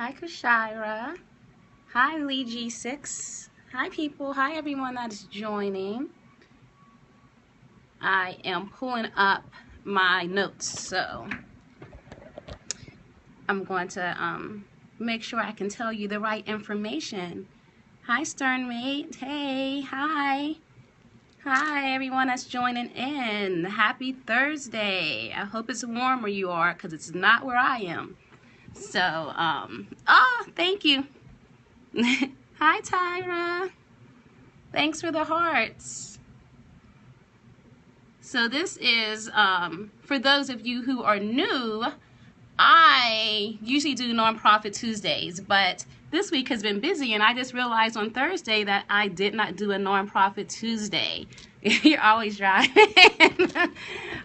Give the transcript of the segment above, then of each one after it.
Hi, Kashira. Hi, Lee G6. Hi, people. Hi, everyone that is joining. I am pulling up my notes, so I'm going to make sure I can tell you the right information. Hi, Stern Mate. Hey, hi. Hi, everyone that's joining in. Happy Thursday. I hope it's warm where you are, because it's not where I am. So, oh, thank you. Hi, Tyra. Thanks for the hearts. So this is, for those of you who are new, I usually do Nonprofit Tuesdays, but this week has been busy, and I just realized on Thursday that I did not do a Nonprofit Tuesday. You're always driving.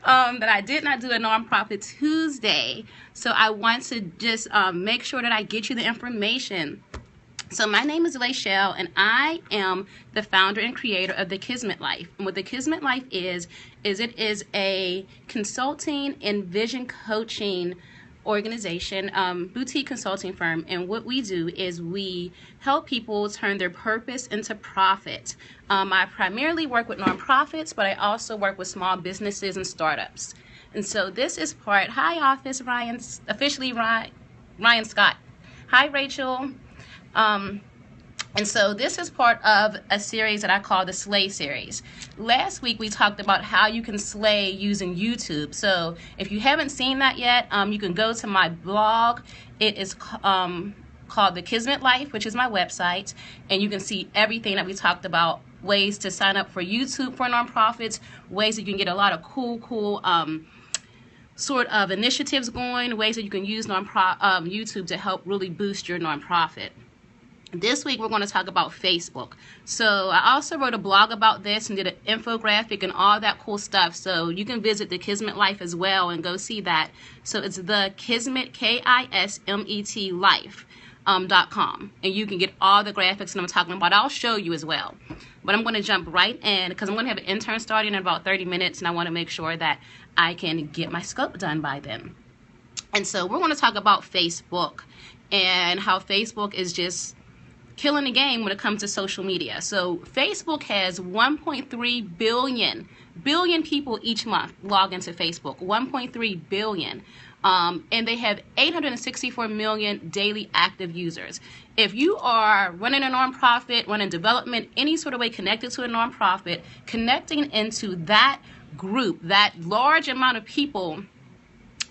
That I did not do a Nonprofit Tuesday. So I want to just make sure that I get you the information. So my name is Lachelle, and I am the founder and creator of The Kismet Life. And what The Kismet Life is it is a consulting and vision coaching organization, boutique consulting firm. And what we do is we help people turn their purpose into profit. I primarily work with nonprofits, but I also work with small businesses and startups. And so this is part, hi office, Ryan, officially Ryan Scott. Hi, Rachel. And so this is part of a series that I call the Slay series. Last week we talked about how you can slay using YouTube. So if you haven't seen that yet, you can go to my blog. It is called The Kismet Life, which is my website, and you can see everything that we talked about, ways to sign up for YouTube for nonprofits, ways that you can get a lot of cool sort of initiatives going, ways that you can use YouTube to help really boost your nonprofit. This week we're going to talk about Facebook. So I also wrote a blog about this and did an infographic and all that cool stuff. So you can visit the Kismet Life as well and go see that. So it's the Kismet, Kismet Life.com, and you can get all the graphics that I'm talking about. I'll show you as well. But I'm going to jump right in because I'm going to have an intern starting in about 30 minutes, and I want to make sure that I can get my scope done by then. And so we're going to talk about Facebook and how Facebook is just killing the game when it comes to social media. So Facebook has 1.3 billion people each month log into Facebook, 1.3 billion. And they have 864 million daily active users. If you are running a nonprofit, running development, any sort of way connected to a nonprofit, connecting into that group, that large amount of people,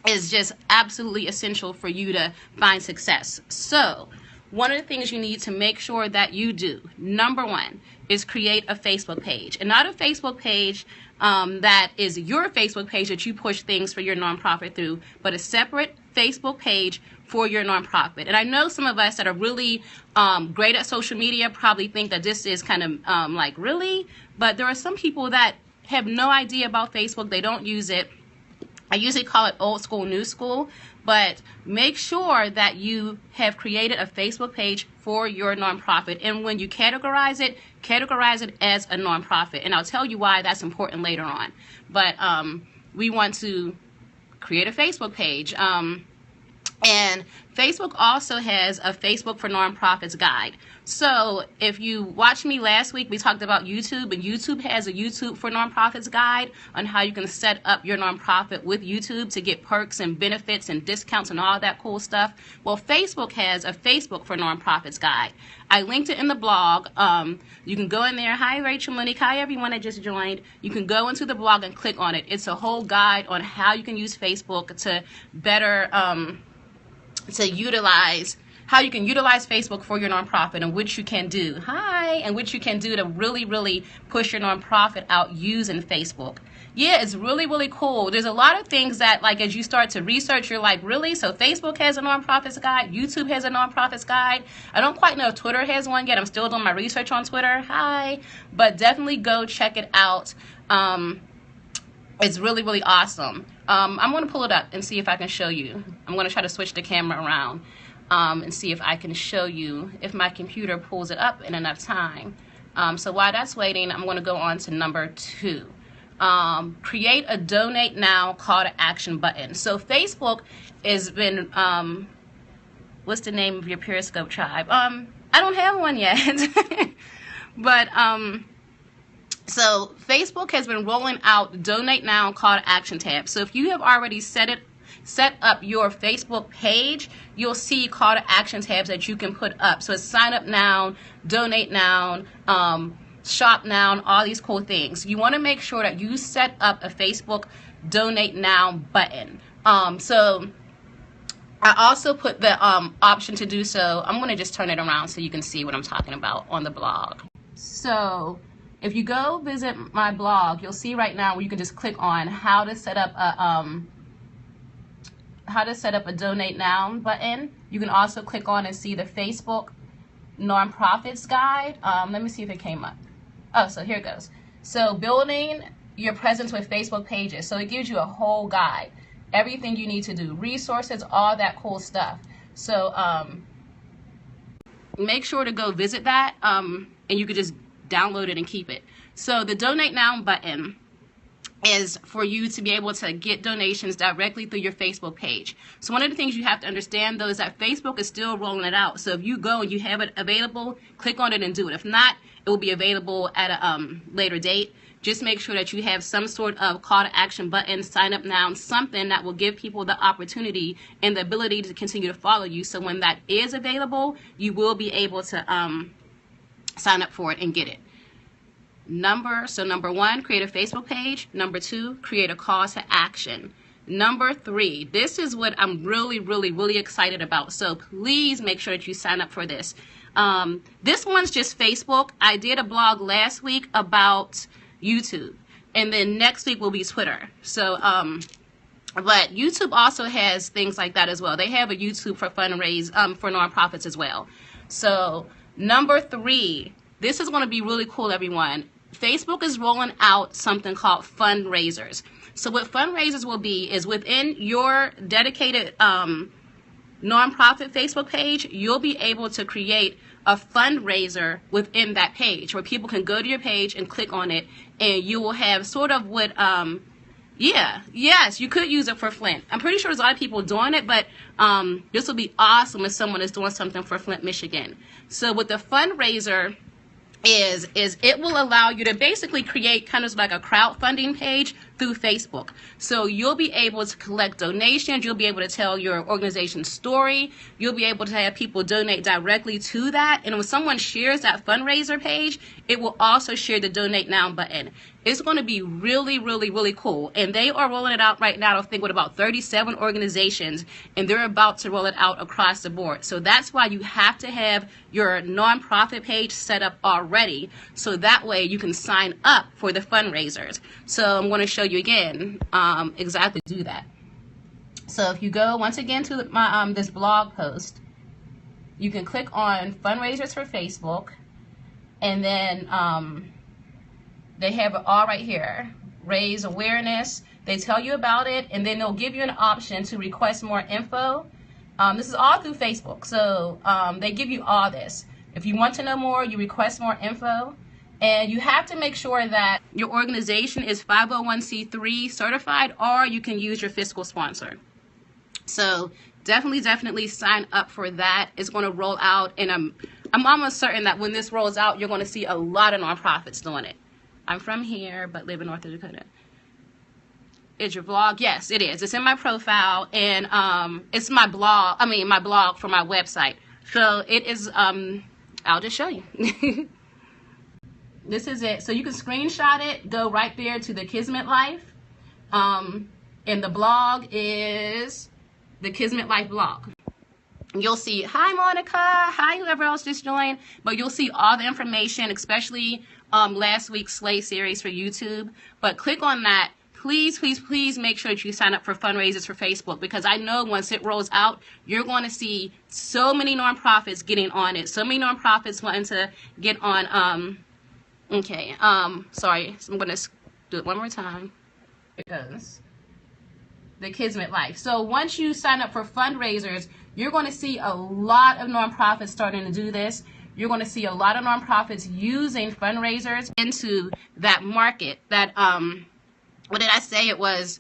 is just absolutely essential for you to find success. So one of the things you need to make sure that you do, number one, is create a Facebook page. And not a Facebook page that is your Facebook page that you push things for your nonprofit through, but a separate Facebook page for your nonprofit. And I know some of us that are really great at social media probably think that this is kind of like, really? But there are some people that have no idea about Facebook. They don't use it. I usually call it old school, new school, but make sure that you have created a Facebook page for your nonprofit. And when you categorize it as a nonprofit. And I'll tell you why that's important later on. But we want to create a Facebook page. And Facebook also has a Facebook for Nonprofits guide. So if you watched me last week, we talked about YouTube, and YouTube has a YouTube for Nonprofits guide on how you can set up your nonprofit with YouTube to get perks and benefits and discounts and all that cool stuff. Well, Facebook has a Facebook for Nonprofits guide. I linked it in the blog. You can go in there. Hi, Rachel, Monique. Hi, everyone that just joined. You can go into the blog and click on it. It's a whole guide on how you can use Facebook to better how you can utilize Facebook for your nonprofit, and which you can do. And which you can do to really push your nonprofit out using Facebook. Yeah, it's really cool. There's a lot of things that, like, as you start to research, you're like, really? So Facebook has a nonprofits guide, YouTube has a nonprofits guide. I don't quite know if Twitter has one yet. I'm still doing my research on Twitter. But definitely go check it out. It's really awesome. I'm going to pull it up and see if I can show you. I'm going to try to switch the camera around and see if I can show you if my computer pulls it up in enough time. So while that's waiting, I'm going to go on to number 2. Create a donate now call to action button. So Facebook has been what's the name of your Periscope tribe? I don't have one yet. But so Facebook has been rolling out donate now call to action tab. So if you have already set up your Facebook page, you'll see call to action tabs that you can put up. So it's sign up now, donate now, shop now, all these cool things. You want to make sure that you set up a Facebook donate now button. So I also put the option to do so. I'm going to just turn it around so you can see what I'm talking about on the blog. So if you go visit my blog, you'll see right now where you can just click on how to set up a donate now button. You can also click on and see the Facebook nonprofits guide. Let me see if it came up. Oh, so here it goes. So building your presence with Facebook pages. So it gives you a whole guide, everything you need to do, resources, all that cool stuff. So make sure to go visit that, and you could just download it and keep it. So the donate now button is for you to be able to get donations directly through your Facebook page. So one of the things you have to understand though is that Facebook is still rolling it out. So if you go and you have it available, click on it and do it. If not, it will be available at a later date. Just make sure that you have some sort of call to action button, sign up now, something that will give people the opportunity and the ability to continue to follow you. So when that is available, you will be able to sign up for it and get it. So number one, create a Facebook page. Number two, create a call to action. Number three, this is what I'm really excited about. So please make sure that you sign up for this. This one's just Facebook. I did a blog last week about YouTube, and then next week will be Twitter. So but YouTube also has things like that as well. They have a YouTube for fundraise for nonprofits as well. So number three, this is going to be really cool, everyone. Facebook is rolling out something called Fundraisers. So what Fundraisers will be is within your dedicated nonprofit Facebook page, you'll be able to create a fundraiser within that page where people can go to your page and click on it, and you will have sort of what yes, you could use it for Flint. I'm pretty sure there's a lot of people doing it, but this will be awesome if someone is doing something for Flint, Michigan. So what the fundraiser is it will allow you to basically create kind of like a crowdfunding page through Facebook. So you'll be able to collect donations, you'll be able to tell your organization's story, you'll be able to have people donate directly to that, and when someone shares that fundraiser page, it will also share the donate now button. It's going to be really cool, and they are rolling it out right now, I think, with about 37 organizations, and they're about to roll it out across the board. So that's why you have to have your nonprofit page set up already, so that way you can sign up for the fundraisers. So I'm going to show you again exactly do that. So if you go once again to my this blog post, you can click on fundraisers for Facebook, and then they have it all right here. Raise awareness. They tell you about it, and then they'll give you an option to request more info. This is all through Facebook, so they give you all this. If you want to know more, you request more info, and you have to make sure that your organization is 501c3 certified, or you can use your fiscal sponsor. So definitely sign up for that. It's going to roll out, and I'm almost certain that when this rolls out, you're going to see a lot of nonprofits doing it. I'm from here, but live in North Dakota. Is your blog? Yes, it is. It's in my profile, and it's my blog. My blog for my website. So it is. I'll just show you. This is it. So you can screenshot it. Go right there to the Kismet Life, and the blog is the Kismet Life blog. You'll see, hi Monica, hi whoever else just joined, but you'll see all the information, especially last week's Slay series for YouTube. But click on that. Please make sure that you sign up for fundraisers for Facebook, because I know once it rolls out, you're going to see so many nonprofits getting on it. So many nonprofits wanting to get on. Sorry, so I'm going to do it one more time. Because the Kismet Life. So once you sign up for fundraisers, you're going to see a lot of nonprofits starting to do this. You're going to see a lot of nonprofits using fundraisers into that market. That what did I say? It was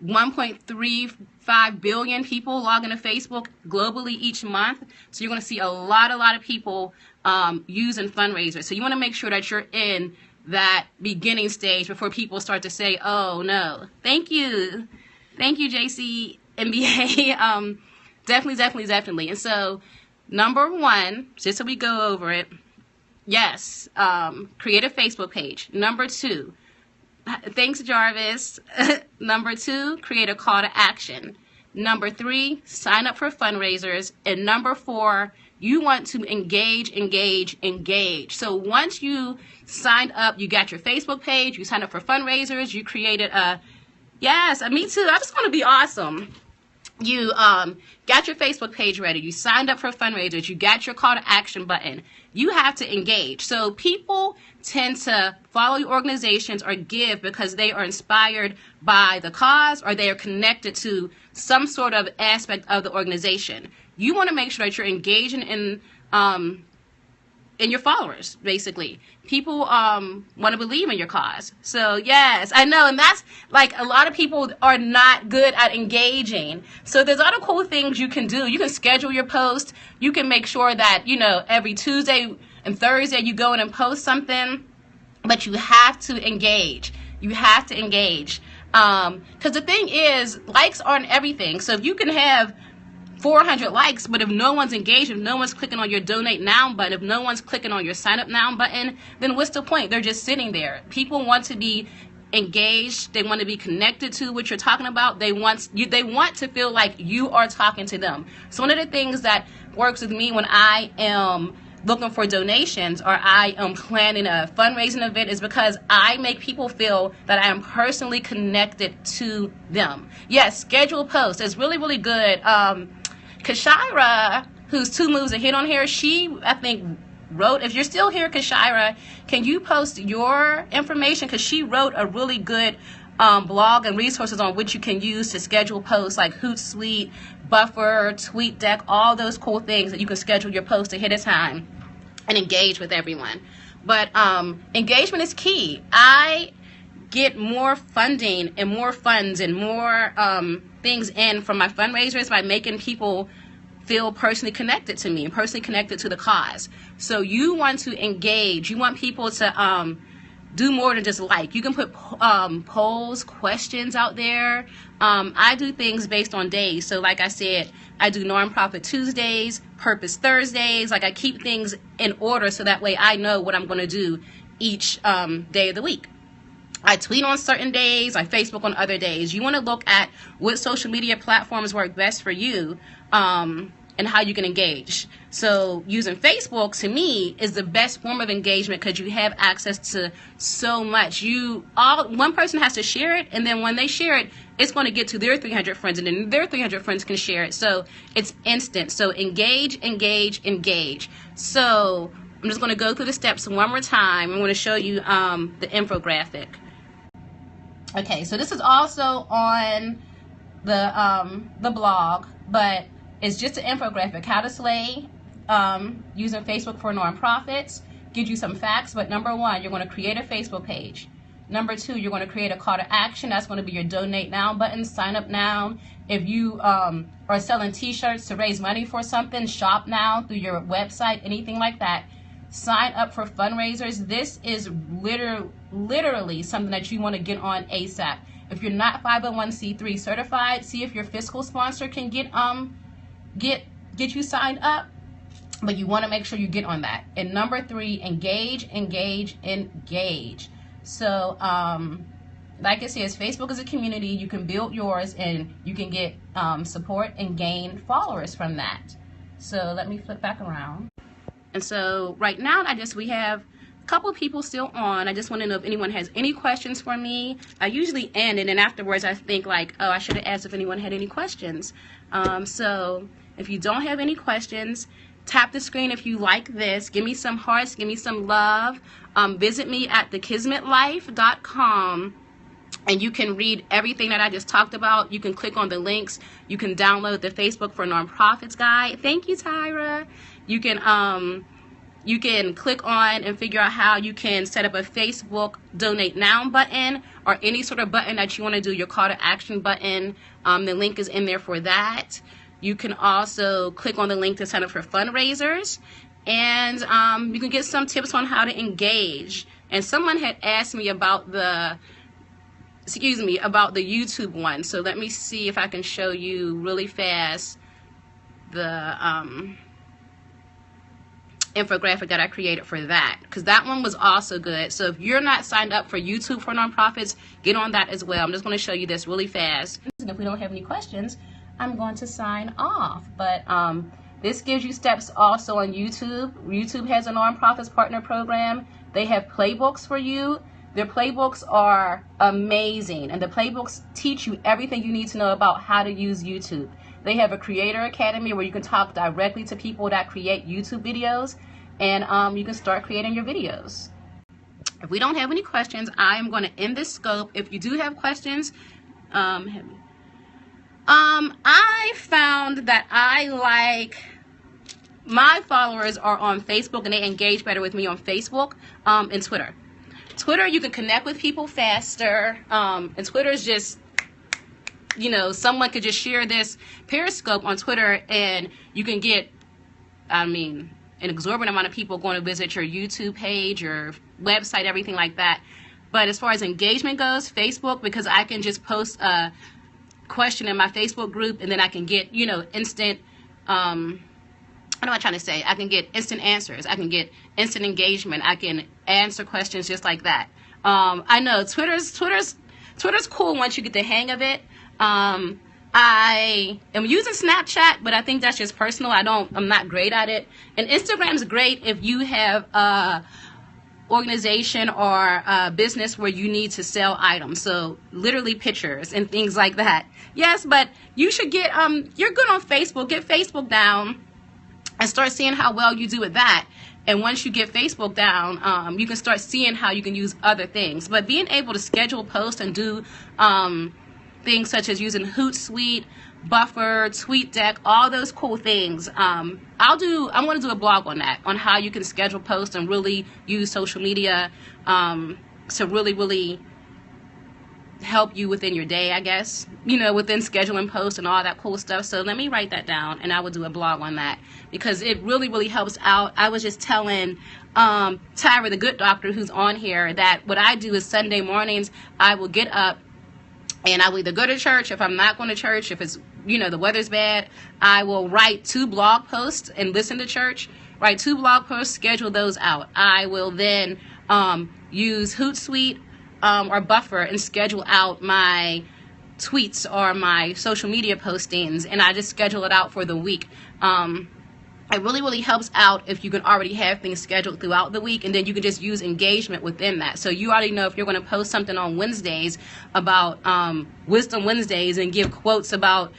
1.35 billion people log into Facebook globally each month. So you're going to see a lot of people using Fundraisers. So you want to make sure that you're in that beginning stage before people start to say, oh no. Thank you, JC MBA. Definitely. And so number one, just so we go over it, yes, create a Facebook page. Number two, thanks, Jarvis. Number two, create a call to action. Number three, sign up for fundraisers. And number four, you want to engage. So once you signed up, you got your Facebook page, you signed up for fundraisers, you created me too. I just want to be awesome. You got your Facebook page ready, you signed up for fundraisers, you got your call to action button. You have to engage. So people tend to follow your organizations or give because they are inspired by the cause or they are connected to some sort of aspect of the organization. You want to make sure that you're engaging in your followers, basically. People want to believe in your cause. So yes, I know, and that's like a lot of people are not good at engaging. So there's other cool things you can do. You can schedule your post. You can make sure that, every Tuesday and Thursday you go in and post something, but you have to engage. Because the thing is, likes aren't everything. So if you can have 400 likes, but if no one's engaged, if no one's clicking on your donate now button, if no one's clicking on your sign up now button, then what's the point? They're just sitting there. People want to be engaged. They want to be connected to what you're talking about. They want to feel like you are talking to them. So one of the things that works with me when I am looking for donations or I am planning a fundraising event is because I make people feel that I am personally connected to them. Yes, schedule posts. It's really good. Kashira, who's 2 moves ahead on here, she, I think, wrote, if you're still here, Kashira, can you post your information? Because she wrote a really good blog and resources on which you can use to schedule posts like Hootsuite, Buffer, TweetDeck, all those cool things that you can schedule your post ahead of time and engage with everyone. But engagement is key. I get more funding and more funds and more things in from my fundraisers by making people feel personally connected to me and personally connected to the cause. So you want to engage. You want people to do more than just like. You can put polls, questions out there. I do things based on days. So like I said, I do Nonprofit Tuesdays, Purpose Thursdays. Like I keep things in order so that way I know what I'm going to do each day of the week. I tweet on certain days, I Facebook on other days. You want to look at what social media platforms work best for you and how you can engage. So using Facebook, to me, is the best form of engagement because you have access to so much. One person has to share it, and then when they share it, it's going to get to their 300 friends, and then their 300 friends can share it. So it's instant. So engage. So I'm just going to go through the steps one more time. I'm going to show you the infographic. Okay, so this is also on the blog, but it's just an infographic. How to slay using Facebook for nonprofits. Gives you some facts, but number one, you're going to create a Facebook page. Number two, you're going to create a call to action. That's going to be your donate now button, sign up now. If you are selling t-shirts to raise money for something, shop now through your website, anything like that. Sign up for fundraisers. This is literally something that you want to get on ASAP. If you're not 501c3 certified, see if your fiscal sponsor can get you signed up, but you want to make sure you get on that. And number three, engage. So like it says, Facebook is a community. You can build yours and you can get support and gain followers from that. So let me flip back around. And so right now we have a couple of people still on. I just want to know if anyone has any questions for me. I usually end and then afterwards I think like, oh, I should have asked if anyone had any questions. So if you don't have any questions, tap the screen if you like this. Give me some hearts, give me some love. Visit me at thekismetlife.com and you can read everything that I just talked about. You can click on the links. You can download the Facebook for Nonprofits guide. Thank you, Tyra. You can you can click on and figure out how you can set up a Facebook donate now button, or any sort of button that you want to do, your call to action button. The link is in there for that. You can also click on the link to sign up for fundraisers, and you can get some tips on how to engage. And someone had asked me about the YouTube one. So let me see if I can show you really fast the infographic that I created for that, because that one was also good. So if you're not signed up for YouTube for nonprofits, get on that as well. I'm just going to show you this really fast. And if we don't have any questions, I'm going to sign off. But this gives you steps also on YouTube. YouTube has a nonprofits partner program. They have playbooks for you. Their playbooks are amazing, and the playbooks teach you everything you need to know about how to use YouTube. They have a creator academy where you can talk directly to people that create YouTube videos, and you can start creating your videos. If we don't have any questions, I am going to end this scope. If you do have questions, I found that my followers are on Facebook, and they engage better with me on Facebook and Twitter. Twitter, you can connect with people faster, and Twitter is just, someone could just share this Periscope on Twitter, and you can get, an exorbitant amount of people going to visit your YouTube page, your website, everything like that. But as far as engagement goes, Facebook, because I can just post a question in my Facebook group, and then I can get, instant, what am I trying to say? I can get instant answers. I can get instant engagement. I can answer questions just like that. I know Twitter's cool once you get the hang of it. I am using Snapchat, but I think that's just personal. I'm not great at it. And Instagram's great if you have a organization or a business where you need to sell items. So literally pictures and things like that. Yes, but you should get, you're good on Facebook. Get Facebook down and start seeing how well you do with that. And once you get Facebook down, you can start seeing how you can use other things. But being able to schedule posts and do things such as using Hootsuite, Buffer, TweetDeck, all those cool things. I'm going to do a blog on that, on how you can schedule posts and really use social media to really help you within your day, I guess, within scheduling posts and all that cool stuff. So let me write that down, and I will do a blog on that, because it really helps out. I was just telling Tyra, the good doctor who's on here, that what I do is Sunday mornings, I will get up and I will either go to church. If I'm not going to church, if it's, the weather's bad, I will write 2 blog posts and listen to church, write 2 blog posts, schedule those out. I will then use Hootsuite or Buffer and schedule out my tweets or my social media postings, and I just schedule it out for the week. It really helps out if you can already have things scheduled throughout the week, and then you can just use engagement within that. So you already know if you're going to post something on Wednesdays about Wisdom Wednesdays and give quotes about,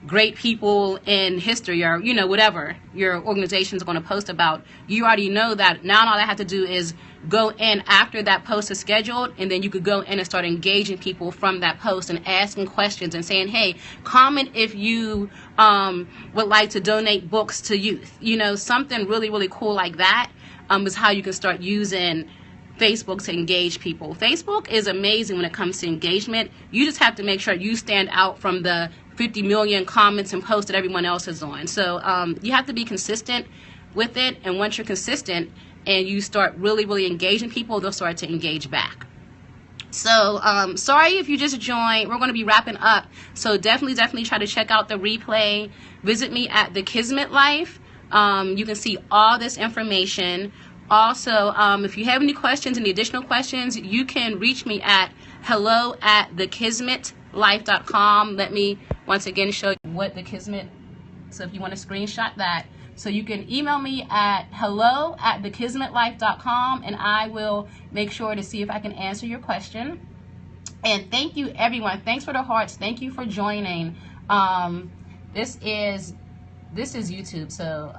great people in history, or, whatever your organization is going to post about. You already know that. Now all I have to do is go in after that post is scheduled, and then you could go in and start engaging people from that post and asking questions and saying, hey, comment if you would like to donate books to youth. Something really cool like that is how you can start using Facebook to engage people. Facebook is amazing when it comes to engagement. You just have to make sure you stand out from the 50 million comments and posts that everyone else is on. So you have to be consistent with it, and once you're consistent and you start really engaging people, they'll start to engage back. So sorry if you just joined. We're going to be wrapping up, so definitely try to check out the replay. Visit me at The Kismet Life. You can see all this information. Also, if you have any questions, any additional questions, you can reach me at hello@thekismetlife.com. Let me once again show you what the Kismet, so if you want to screenshot that. So you can email me at hello@thekismetlife.com, and I will make sure to see if I can answer your question. And thank you, everyone. Thanks for the hearts. Thank you for joining. This is YouTube, so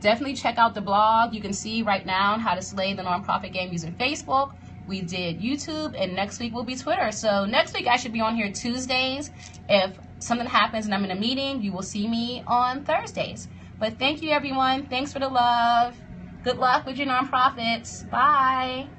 definitely check out the blog. You can see right now how to slay the nonprofit game using Facebook. We did YouTube, and next week will be Twitter. So next week I should be on here Tuesdays. If something happens and I'm in a meeting, you will see me on Thursdays. But thank you, everyone. Thanks for the love. Good luck with your nonprofits. Bye.